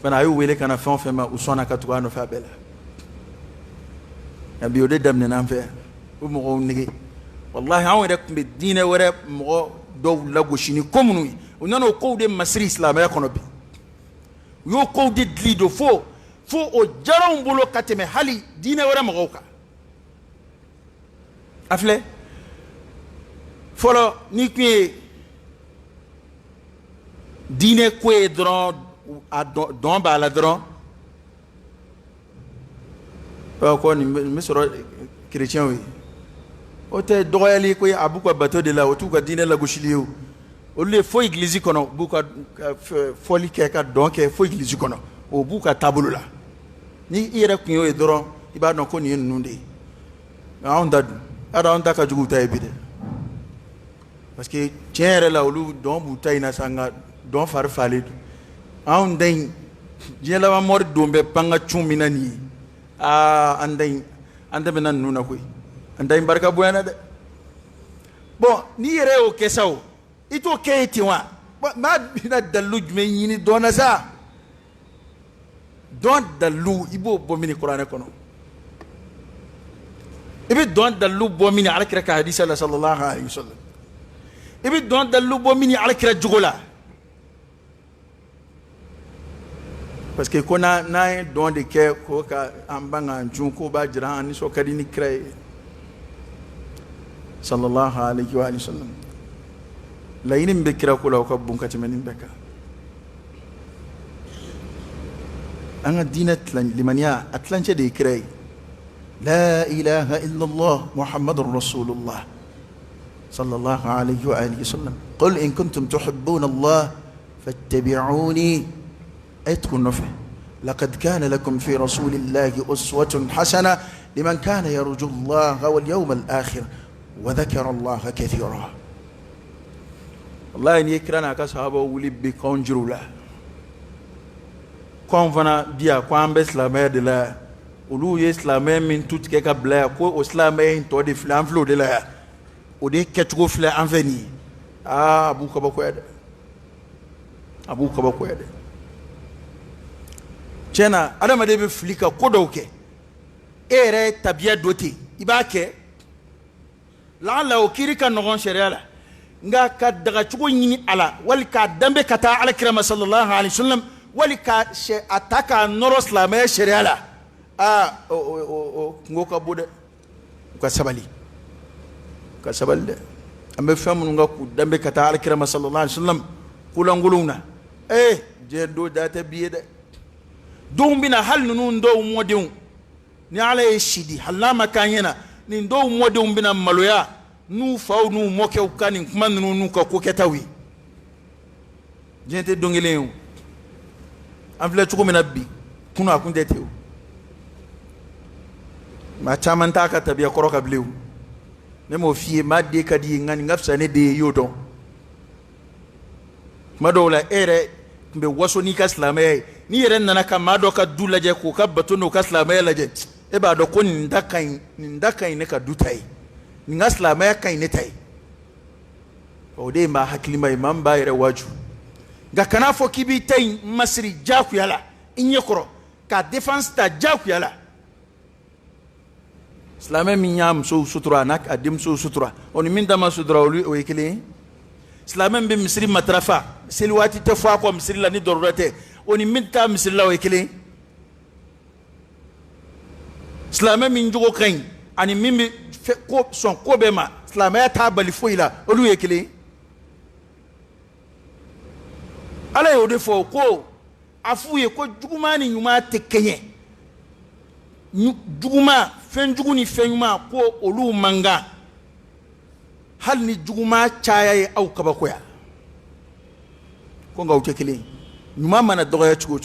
A: fana ayu wele kana fion fema usona ka tuga no fa bela ya bi ode damne na mfe o mo go nigi wallahi hawo rek be dine wore mo do lago shini komunu unano ko de masri islam ya kono bi yo ko de lido fo o jaron bulo kateme hali dine wara magoka afle folo ni kwe dine kwe dron a don ba la dron ko ni misoro chrétien oui o te doyali ko abu ko bateau de la o tu ko dine la goshiliu o le fo église kono bu ko foli ke ka donc fo église kono o bu ka tabulu la ni ire kunyo e dron iba no ko ni nunde onda ada onda ka jugu tay bi de parce que tiere la olu don bu tay na sanga don far falid on den je la mor dombe panga chumina ni andai anda bena nuna koy andai barka buena de bon ni yere o kesaw ito keyti wa ma bina dalu me yini dona sa don dalu ibo bomini qur'an kono ibi don dalu bomini ala kira ka hadith sallallahu alaihi wasallam ibi don dalu bomini ala kira jugola parce que kona na don de ke ko ka ambanga junko ba jira ani so kadi ni kray sallallahu alaihi wa sallam la yinin be kira ko la ko bunka timenin beka anga dinat limaniya atlanche de kray la ilaha illa allah muhammadur rasulullah sallallahu alaihi wa sallam qul in kuntum tuhibbuna allah fattabi'uni أتكون نفع لقد كان لكم في رسول الله أسوة حسنة لمن كان يرجو الله واليوم الآخر وذكر الله كثيرا والله إن يكرنا كصحابة ولي بكونجرو لا كون فنا بيا كون بسلامة دلا ولو يسلامة من توت كيكا بلا كو أسلامة إن تودي فلان فلو دلا ودي كتشو فلان أنفني أبو كباكو يد أبو كباكو يد Chena adama de be flika kodowke ere tabia doti ibake la la okirika nogon shariala nga ka daga chugo nyini ala wal ka dambe kata ala kirama sallallahu alaihi wasallam wal ka she ataka noro islamay shariala ngoka bude ka sabali ambe famu nga ku dambe kata ala kirama sallallahu alaihi wasallam kulanguluna je do data biye de don bina hal nunu ndo modin ni ala yeshidi halama kanyena ni ndo modin bina maloya nu faw nu moke ukani kuma nunu ka ko ketawi gente dongelew amfle chuko minabi kuno akunde tew ma chamanta ka tabia koroka blew ne mo fie ma de kadi ngani ngafsa ne de yodo madola ere mbe waso ni ka slamay ni yeren nana ka mado ka dulaje ko ka batono ka slamay laje e ba do ko ndakai ne ka dutai ni ngaslamay kai ne tai o de ma hakilima imam ba yere waju ga kana fo kibi tai masri jaku yala inye koro ka defense ta jaku yala slamay minyam so sutura nak adim so sutura oni min dama sutura o yekele slamay be misri matrafa silwati tafwa ko misri la ni dorurate oni minta misri la wekele slamay min jugo kain ani mimi ko son ko bema slamay ta bali foila olu yekele ala yo de fo ko afuye ko juguma ni nyuma tekenye juguma fen juguni fen nyuma ko olu manga hal ni juguma chaya au kabakoya ko nga utekele nyuma mana doga chugo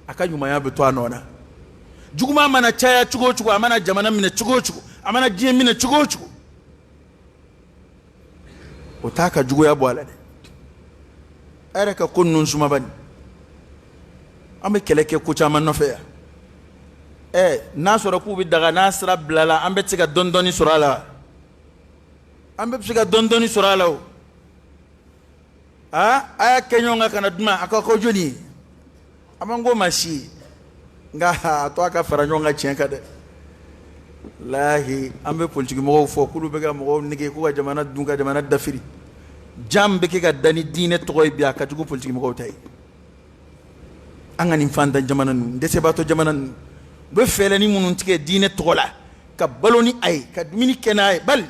A: aka nyuma ya beto anona juguma mana chaya chugo amana jamana mine chugo amana jie mine chugo otaka jugo ya bwala de araka kunnun suma bani ame keleke ko chama no fe na soro ku bi daga nasra blala ambe tsiga dondoni surala ambe tsiga dondoni surala o aya kenyonga kana duma akako joni amango mashi nga to aka faranyonga chenka de lahi ambe politique mo fo kulu bega mo nige ko jamana dunga jamana dafiri jambe ke ga dani dine toy biya ka jugo politique mo tay angani fanda jamana nu ndese bato jamana nu be fele ni munun tike dine tola ka baloni ay ka dumuni kenay bal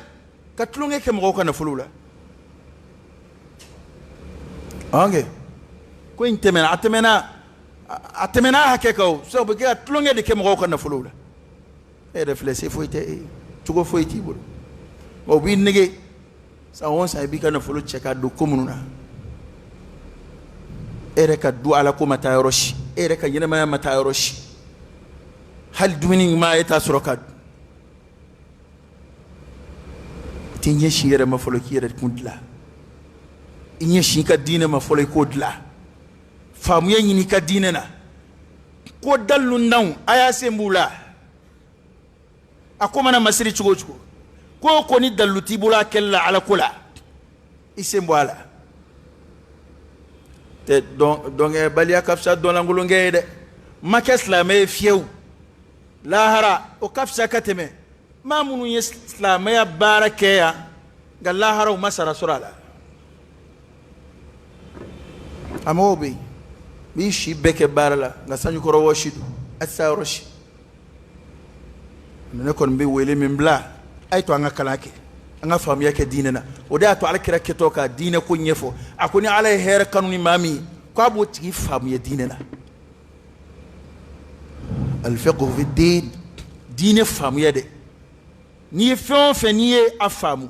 A: ka tulonge ke mo ko na fulula ange ko intemena atemena hakeko so be ka tulonge de ke mo ko na fulula e reflexer foite tugo foiti bolo o bi nege sa won sa bi kana fulu cheka do komununa ere ka du ala ko mata yoroshi ere ka yina ma mata yoroshi hal dumini ma eta suroka tinye shire ma folo kire kundla inye shinka dine ma folo ko dla famu yini ka dine na ko dallu naw aya sembula akoma na masiri chugo ko ni dalluti bula kella ala kula isembwala te donc e balia kafsa don langulu ngede makesla me fiew lahara o kafsa kateme mamunu islam ya barakeya galahara o masara surala amobi bi shi beke barala ngasanyu ko rowo shidu asa roshi ne kon bi wele min bla ay to anga kalake anga fam yake dinena o da to alkira ke to ka dine ko nyefo akoni ala her kanuni mami ko abo ti fam ya dinena al fiqh fi din dine fam ya de ni fon fe ni afamu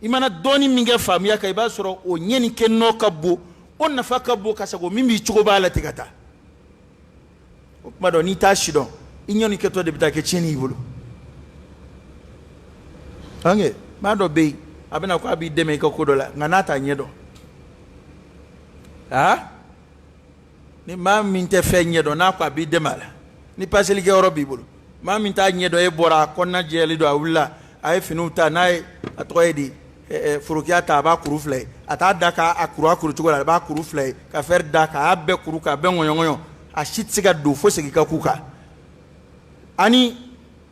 A: imana doni minge fam ya kay ba soro o nyeni ken no kabbo on na fakabbo kasago mimbi chugo bala tigata o mado ni tashido inyoni ke to de bitake cheni ibulu ange mado be abena ko abi deme ko kodola nganata nyedo ni mami nte fe nyedo na ko abi demala ni paseli ke europe bulu mami nta nyedo e bora konna jeli do awula ay finuta nay atoyedi furukiata ba kurufle ata daka akuru tugola ba kurufle ka fer daka abbe kuruka be ngoyongoyo a shitsiga do fo segi ka kuka ani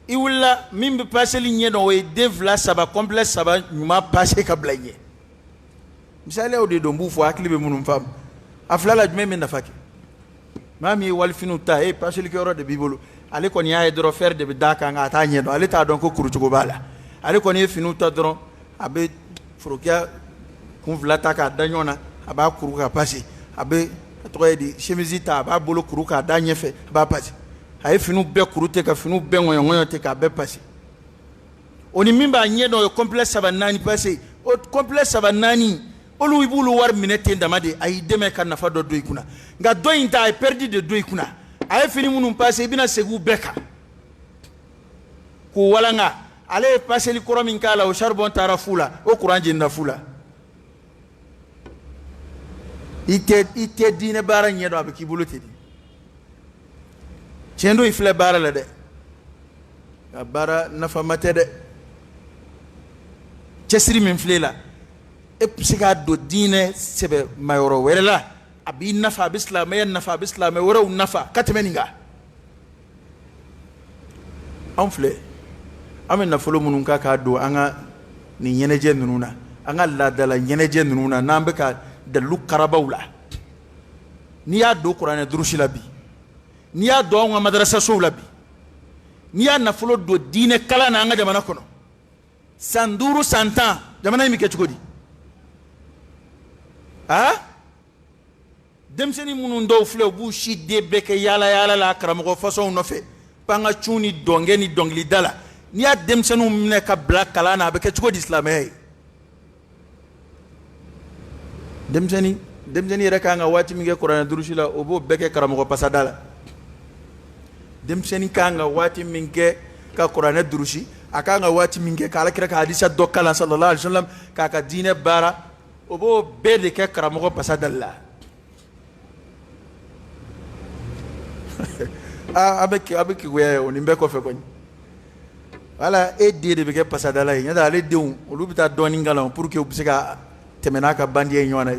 A: iwula mimbe paseli nyedo we devla saba complexe saba nyuma passé ka blanye misale o de dombu fo aklibe munum fam aflala jume men nafaki mami wal finuta e paseli ke oro de bibolo ale koni ya dro faire de daka nga ta nyedo ale ta don ko kurutugo bala ale koni finuta dron abe frokia kunvlata ka danyona aba kuruka passé abe toyedi chemisita aba bolo kuruka danyefe aba passé ay finu be kurute ka finu be ngoyo te ka be passé oni mimba nyedo yo complexe sabanani passé o complexe sabanani olu ibulu war minete ndamade ay deme kan nafa do ikuna nga do inta ay perdu de do ikuna ay fini munum passé bina segu beka ko walanga ale passé li koromin kala o charbon tarafula o couranje ndafula ite dine bara nyedo abeki bulutedi chendo ifle bara la de bara nafa mate de chesri min flela e psiga do dine sebe mayoro werela abi nafa bislam ya nafa bislam woro nafa katmeninga amfle amen folo munun ka do anga ni nyeneje nununa anga la dala nyeneje nununa nambe ka de lukarabawla ni ya do qur'an durushi labi ni ya do nga madrasa so labi ni ya na folo do dine kala na nga jamana kono sanduru santa jamana mi ke chukodi demseni munun do fle bu shi de beke yala la karamo façon no fe panga chuni dongeni dongli dala ni ya demsenu mne ka black kala na be ke chukodi islamay demseni reka nga wati mi ke qur'an durushila obo beke karamo pasadala demseni kanga wati minke ka qur'an durushi akanga wati minke kala kira ka hadisa dokala sallallahu alaihi wasallam ka dine bara obo bede ke karamo pasadala abeki we onimbe ko fe koni wala e de be ke pasadala yi nyada le deun olubita doni ngala pour que obisika temena ka bandie nyona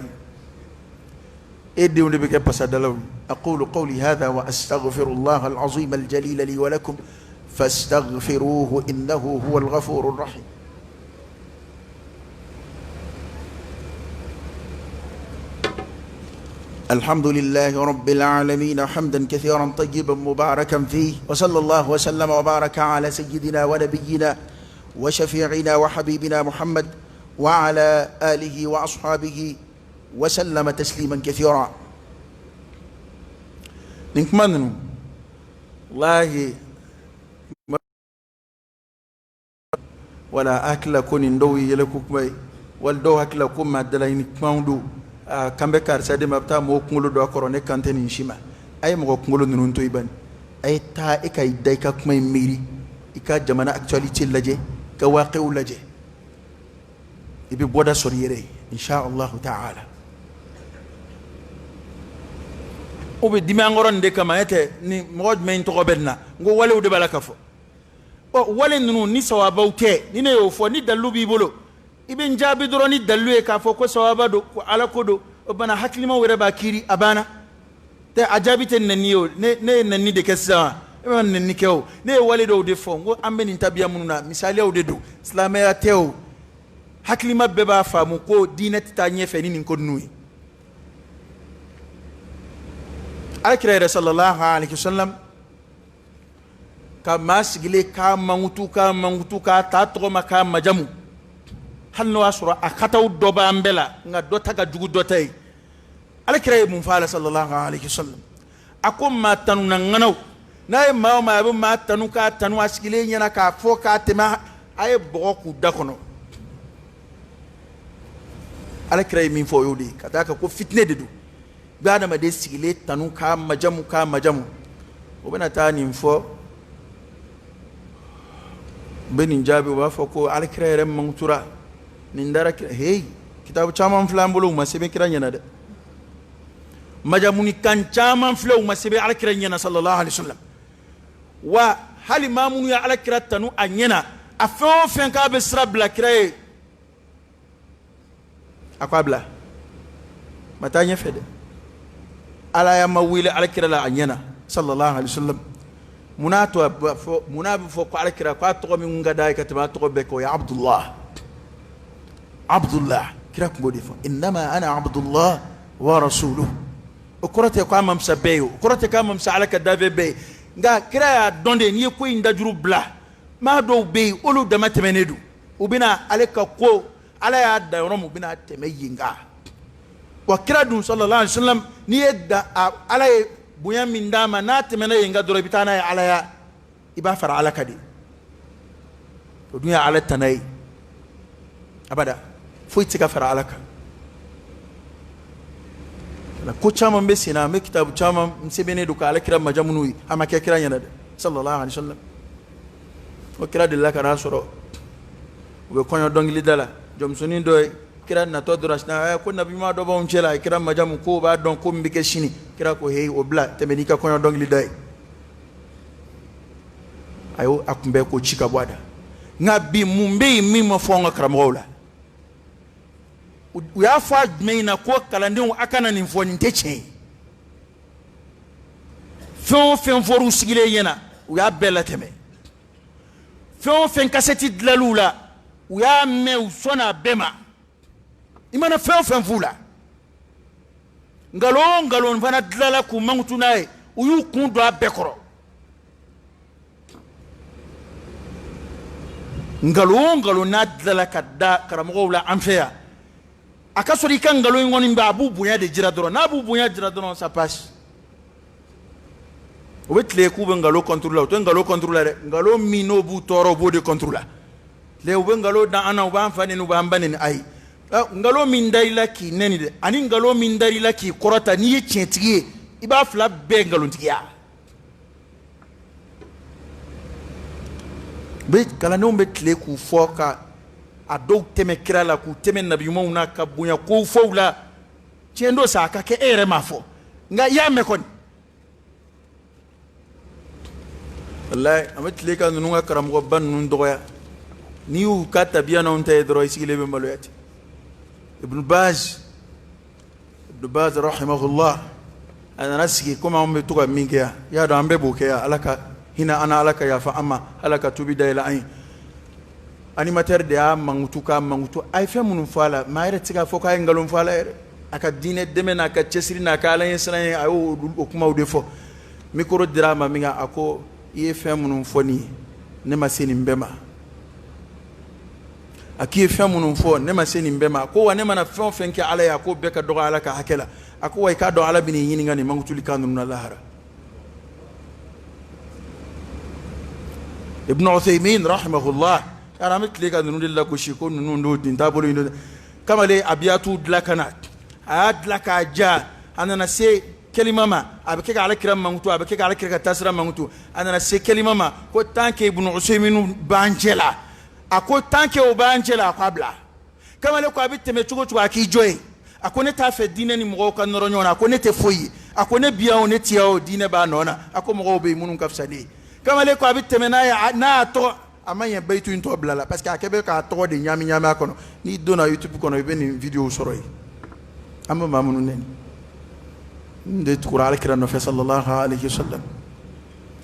A: ادي ونبي بسدلون اقول قولي هذا واستغفر الله العظيم الجليل لي ولكم فاستغفروه انه هو الغفور الرحيم الحمد لله رب العالمين حمدا كثيرا طيبا مباركا فيه، وصلى الله وسلم وبارك على سيدنا ونبينا وشفيعنا وحبيبنا محمد وعلى آله وأصحابه وسلم تسليما كثيرا. نكمن الله ولا أكل كون ندوي يلكوك والدو أكل كون ما دلائن كماندو kambe karsa de mabta mo kungolo do korone kanteni nshima ay mo kungolo nunto iban ay ta e kay day ka kuma miri ika jamana actualité laje ka waqi'u laje ibi boda soriyere insha Allah ta'ala obe dimangoron de kama ete ni mod men to gobenna ngo wale de balakafo o wale nunu ni sawabawte ni ne yo fo ni dalubi bolo ibn jabi doroni dalu e ka fo ko sawaba do ko ala ko do bana haklima wera bakiri abana te ajabite naniyo ne nani de kessa e nani kew ne wale do de fo ngo ambe ni tabiya mununa misali o de do islamaya tew haklima beba famu ko dinati ta nyefe ni ko nuyi akira sallallahu alaihi wasallam ka masgile ka mangutu ka ta to maka majamu hanno asura akataw doba ambela nga dota ga jugu dotay alkira mun fala sallallahu alaihi wasallam akum ma tanu nganaw nay ma be ma tanu ka tanu askile nyana ka fo ka tema ay boku dakono alkira min fo yodi kataka ko fitne dedu gada ma de sigile tanu ka majamu obana tani fo benin jabi wa fo ko alkira rem mantura nindara hey kitabu chama mflambulu masibe kiranya nada majamuni kan chama mflu masibe ala kiranya sallallahu alaihi wasallam wa hal mamunu ya ala kiratanu anyena afo fen ka be srabla kiraye akwabla matanya fede ala ya mawili ala kirala anyena sallallahu alaihi wasallam munato fo munabi fo ko ala kira ko to mi ngada kataba to be ko ya abdullah Abdullah kira kungo defo innama ana Abdullah wa rasuluhu okorate ko amam sabeyo okorate ko amam sa alaka davebe nga kira ya donde ni ko inda juru bla ma do be olu dama temenedu ubina alaka ko ala ya da romu bina temeyinga wa kira dun sallallahu alaihi wasallam ni yedda ala buya min dama na temeneyinga doro bitana ya ala ya iba fara alaka di to dunya ala tanai abada foi tika fara alaka la ko chama mbesi na me kitabu chama msebene duka ala kira majamunu ama kira nyana sallallahu alaihi wasallam o kira de la kana soro o ko dongli dala jom suni do kira na to durasna ko nabi ma do bon chela kira majamu ko ba don ko mbike shini kira ko hey o bla temeni ka ko dongli dai ayo akumbe ko chika bwada ngabi mumbe mimo fonga kramawla uya fa meina ko kalandin akana nin fo nte chen fen foru sigile yena uya bela teme fen kaseti dlalula uya me usona bema imana fen fula ngalo mfana dlala ku mangutu nae uyu kundo abekoro ngalo na dlala kadda karamogowla amfeya akasori kan ngalo ngoni mba abu bunya de jira doro na abu bunya jira doro ça passe obetle ku ngalo contrôler to ngalo contrôler ngalo mino bu toro bo de contrôler le u ngalo da ana u ban fani nu ban banin ai ngalo min daila ki neni de ani ngalo min daila ki korota ni ye tietiye iba fla be ngalo tiya be kala no betle ku foka ado teme kirala ku teme nabi mauna ka bunya ko fowla tiendo sa ka ke ere mafo nga ya me kon wallahi ametle ka nunga karam go ban nun doya ni u kata biya na unta edro isigile be maloyati ibn baz rahimahullah ana nasiki kuma umbe tuka mingia ya do ambe bokea alaka hina ana alaka ya fa amma alaka tubi dayla ain animateur de a mangutu ay fe munun fala mayre tiga foka ngalon fala ere aka dine deme na ka cesiri na ka alan yesran ayo o kuma o defo micro drama minga ako ye fɛn minnu fɔ ni ne ma se nin bɛɛ ma a k'i ye fɛn minnu fɔ ne ma se nin bɛɛ ma ko wa ne mana fɛn o fɛn kɛ ala ye a ko bɛɛ ka dɔgɔ ala ka hakɛ la a ko wa i k'a dɔn ala bɛ nin ɲininka nin mankutuli kan ninnu na lahara ibn Uthaymin rahimahullah yàrá an bɛ tile ka ninnu de lagosi ko ninnu do din taabolo in do kamalen abiyatu dilan ka na a y'a dilan k'a ja a nana se kelima ma a bɛ kɛ ka ala kira mankutu a bɛ kɛ ka ala kira ka taasira mankutu a nana se kelima ma ko tant que ibn Uthaymin b'an cɛ la a ko tant que o b'an cɛ la a ko a bila kamalen ko a bɛ tɛmɛ cogo cogo a k'i jɔ yen a ko ne t'a fɛ diinɛ ni mɔgɔw ka nɔrɔ ɲɔgɔn na a ko ne tɛ foyi a ko ne biya o ne tiya o diinɛ b'a nɔ na a ko mɔgɔw bɛ yen minnu ka fisa ne ye kamalen ko a bɛ tɛmɛ n'a ye n'a y'a tɔgɔ a ma ɲɛ bayitu in tɔ bila la parce que a kɛ bɛ k'a tɔgɔ de ɲami ɲami a kɔnɔ n'i donna YouTube kɔnɔ i bɛ nin video sɔrɔ yen an bɛ maa minnu nɛni n de tugura alakira nɔfɛ sallallahu alaihi wasallam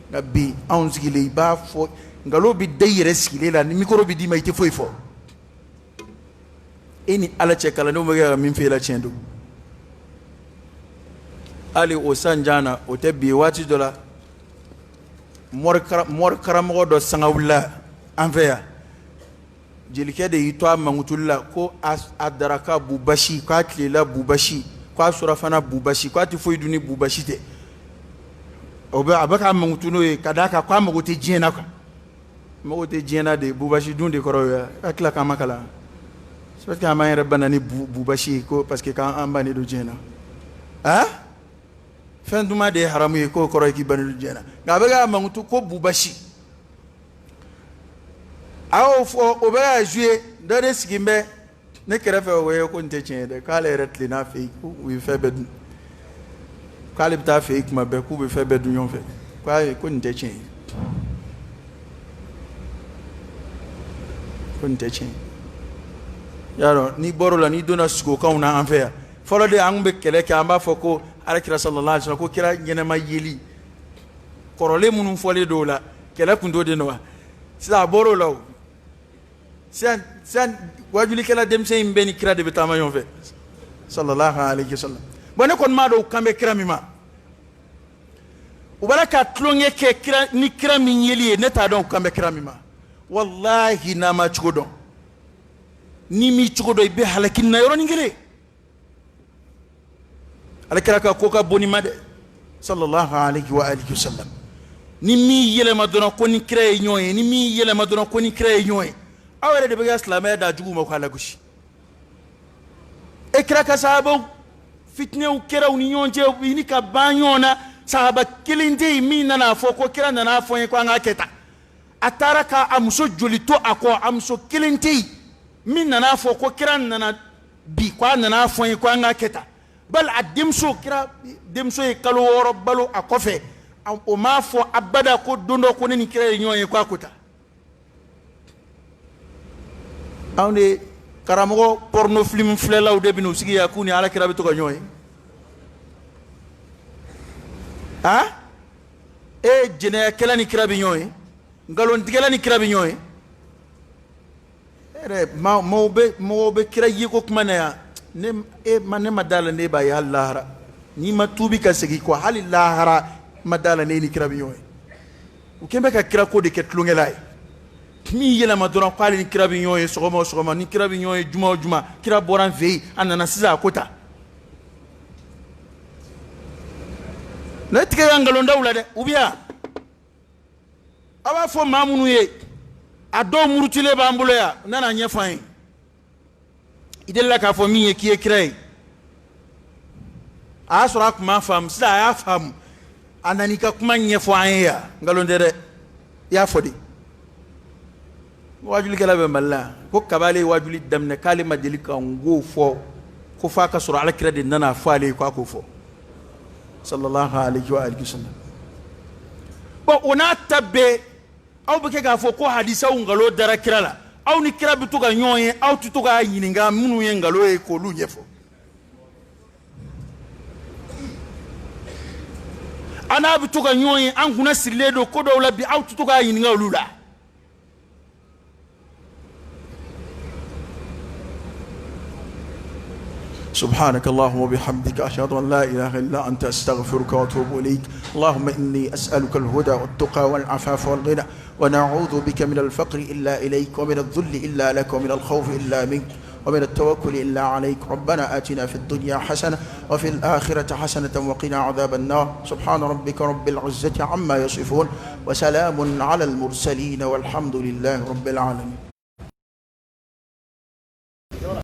A: nka bi anw sigilen i b'a fɔ nkalon bɛ da i yɛrɛ sigilen la ni mikoro bɛ d'i ma i tɛ foyi fɔ e ni ala cɛ kalandenw bɛ kɛ ka min f'e la tiɲɛ don hali o sanjan na o tɛ bi waati dɔ la mɔri karamɔgɔ dɔ sanga wulila an fɛ yan jelikɛ de y'i to a mankutuli la ko a daraka bubasi k'a tilela bubasi k'a surafana bubasi k'a tɛ foyi dun ni bubasi tɛ o bɛ a bɛ k'a mankutu n'o ye ka d'a kan k'a mago tɛ diɲɛ na quoi mago tɛ diɲɛ na de bubasi dun de kɔrɔ ye a tila k'an ma kalan c'est parce que an b'an yɛrɛ bana ni bubasi ye ko parce que k'an bannen don diɲɛ na ah fɛn duman de ye haramu ye k'o kɔrɔ ye k'i bannen don diɲɛ na nka a bɛ k'a mankutu ko bubasi a y'o fɔ o bɛ k'a jouer dɔ de sigilen bɛ ne kɛrɛfɛ o ye ko nin tɛ tiɲɛ ye dɛ k'ale yɛrɛ tilenna a fɛ yen ko u ye fɛn bɛɛ dun k'ale bɛ taa fɛ yen tuma bɛɛ k'u bɛ fɛn bɛɛ dun ɲɔgɔn fɛ k'ayi ko nin tɛ tiɲɛ ye ko nin tɛ tiɲɛ ye y'a dɔn n'i bɔr'o la n'i donna sigokanw na an fɛ yan fɔlɔ de an bɛ kɛlɛ kɛ an b'a fɔ ko alakira sallallahu alaihi wasallam ko kira ɲɛnɛma yeli kɔrɔlen minnu fɔlen don o la kɛlɛ kun t'o de nɔ wa sisan a bɔr'o la o sisan wajulikɛla denmisɛn in bɛɛ ni kira de bɛ taama ɲɔgɔn fɛ sallallahu alaihi wasallam bon ne kɔni m'a dɔn u kan bɛ kira min ma u b'a la ka tulonkɛ kɛ kira ni kira min yeli ye ne t'a dɔn u kan bɛ kira min ma wallahi n'a ma cogo dɔn ni m'i cogo dɔn i bɛ halaki nin na yɔrɔnin kelen alakira ka ko ka bon ni ma dɛ sallallahu alaihi wa alihi wasallam ni m'i yɛlɛma dɔrɔn ko ni kira ye ɲɔgɔn ye ni m'i yɛlɛma dɔrɔn ko ni kira ye ɲɔgɔn ye aw yɛrɛ de bɛ ka silamɛya da jugu ma k'a lagosi e kira ka sahabaw fitinew kɛra u ni ɲɔgɔn cɛ u ni ka ban ɲɔgɔn na sahaba kelen tɛ yen min nana fɔ ko kira nana fɔ n ye ko an k'a kɛ tan a taara k'a muso joli to a kɔ a muso kelen tɛ yen min nana fɔ ko kira nana bi ko a nana fɔ n ye ko an k'a kɛ tan bali a denmuso kira denmuso ye kalo 6 balo a kɔfɛ o m'a fɔ abada ko don dɔ ko ne ni kira ye ɲɔgɔn ye ko a ko tan anw de karamɔgɔ porno film filɛlaw de bɛn'u sigi yan k'u ni alakira bɛ to ka ɲɔgɔn ye ah e jɛnɛyakɛla ni kira bɛ ɲɔgɔn ye nkalontigɛla ni kira bɛ ɲɔgɔn ye mɔgɔw bɛ kira yeko kuma na yan ne ma d'a la ne b'a ye hali lahara n'i ma tuubi ka segin kɔ hali lahara ma d'a la ne ni kira bɛ ɲɔgɔn ye u kɛn bɛ ka kira ko de kɛ tulonkɛla ye min yɛlɛma dɔrɔn k'ale ni kira bɛ ɲɔgɔn ye sɔgɔma o sɔgɔma ni kira bɛ ɲɔgɔn ye juma o juma kira bɔra n fɛ yen a nana sisan a ko ta ne tigɛ ka nkalondaw la dɛ u bɛ yan a b'a fɔ maa minnu ye a dɔw murutilen b'an bolo yan u nana ɲɛfɔ an ye i delila k'a fɔ min ye k'i ye kira ye a y'a sɔrɔ a tun m'a faamu sisan a y'a faamu a nana i ka kuma ɲɛfɔ an ye yan nkalon tɛ dɛ i y'a fɔ de wajulikɛla bɛ mali la ko kabale ye wajuli daminɛ k'ale ma deli ka ngo fɔ ko f'a ka sɔrɔ alakira de nana fɔ ale ye k'a k'o fɔ sallallahu alaihi wa alihi wasallam bon o n'a ta bɛɛ aw bɛ kɛ k'a fɔ ko hadisaw nkalon dara kira la aw ni kira bɛ to ka ɲɔgɔn ye aw tɛ to k'a ɲininka minnu ye nkalon ye k'olu ɲɛfɔ an n'a bɛ to ka ɲɔgɔn ye an kunna sirilen don ko dɔw la bi aw tɛ to k'a ɲininka olu la سبحانك اللهم وبحمدك أشهد أن لا إله إلا أنت أستغفرك وأتوب إليك. اللهم إني أسألك الهدى والتقى والعفاف والغنى، ونعوذ بك من الفقر إلا إليك، ومن الذل إلا لك، ومن الخوف إلا منك، ومن التوكل إلا عليك. ربنا آتنا في الدنيا حسنة وفي الآخرة حسنة وقنا عذاب النار. سبحان ربك رب العزة عما يصفون، وسلام على المرسلين، والحمد لله رب العالمين.